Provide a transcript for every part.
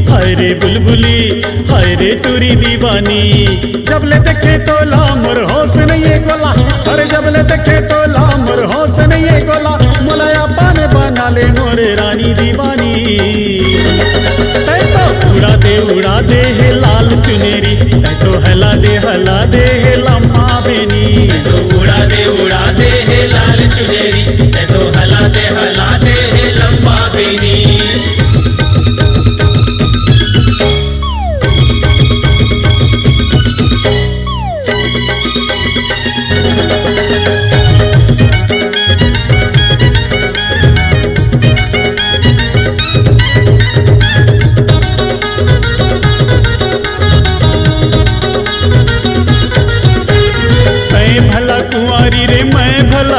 हाय रे बुलबुली, हाय रे तुरी दीवानी। जब ले देखे तो लामर होश नहीं है गोला, अरे जब ले देखे तो लामर होश नहीं है गोला। मुलाया पान बना ले मोरे रानी दीवानी। तो उड़ा दे है लाल चुनेरी, तो हला दे है लम्मा बेनी। तो उड़ा दे है लाल चुनेरी, तो हला दे है लम्बा बेनी।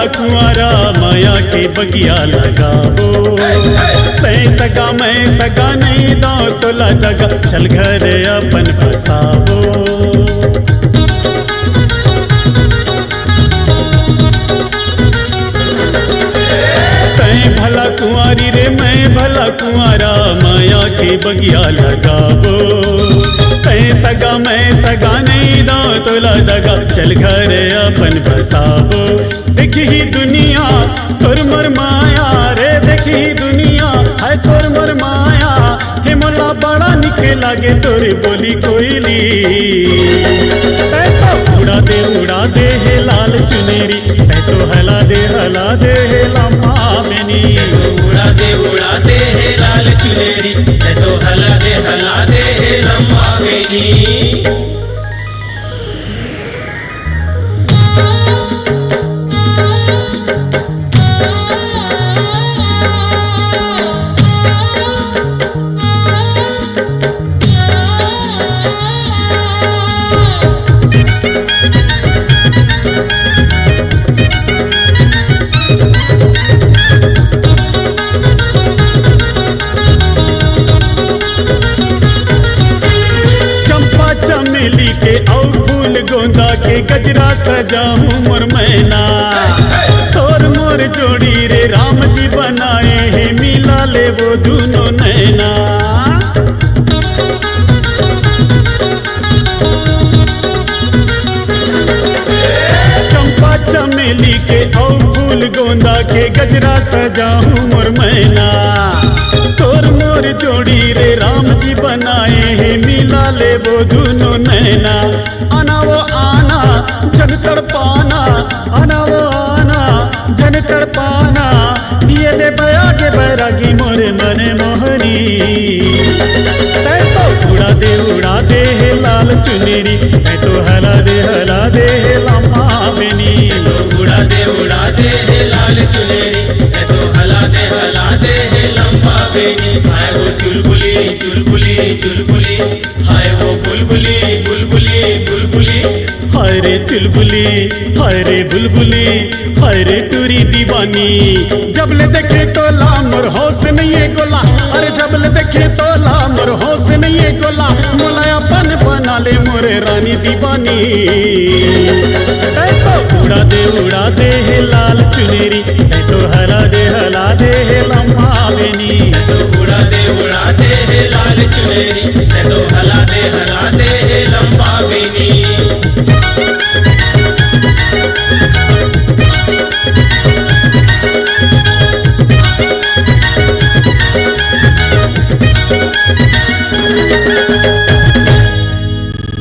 कुंवारा माया के बगिया लगाओ। तै सगा मैं सगा नहीं दो तोला दगा, चल घर अपन बसाओ। तै भला कुंवारी रे मैं भला कुंवारा, माया के बगिया लगाओ। तै सगा मैं सगा नहीं दो तोला दगा, चल घर अपन बसाओ। देखी दुनिया तोर मर माया रे, देखी दुनिया है तोर मर माया। हे मोला बड़ा निके लागे तोरे बोली कोयली। तो उड़ा दे है लाल चुनेरी, तो हला दे है लम्बा बेनी। उड़ा दे है लाल चुनेरी, तो हला दे है लम्बा बेनी। चमेली के और फूल गोंदा के गजरा सजाऊं मोर मैना। तोर मोर जोड़ी रे राम जी बनाए हैं, मिला ले वो दोनों नैना। चंपा चमेली के और फूल गोंदा के गजरा सजाऊं मोर मैना। तोर मोर जोड़ी रे राम जी बनाए हैं, मिला ले वो दोनों नैना। आना वो आना जन तड़पाना, आना वो आना जन तड़पाना। ये ले बयागे बैरागी मोरे मने मोहनी। तो उड़ा दे है लाल चुनेरी, तो हला दे है लम्बा बेनी। तो उड़ा दे है लाल चुनेरी, तो हला दे है लम्बा बेनी। हाय वो चुलबुली चुलबुली चुलबुली, हाय वो बुलबुली बुलबुली बुलबुली। हाय रे चुलबुली, हाय रे बुलबुली, हाय रे तुरी दीवानी। जब ले देखे तो लामर होश नहीं है गोला, अरे जब ले देखे तो लामर होश नहीं है गोला। मुलाया पन बना ले मोरे रानी दीवानी। तो उड़ा दे है लाल चुनेरी, तो हला दे है लम्बा बेनी। तो उड़ा दे है लाल चुनेरी,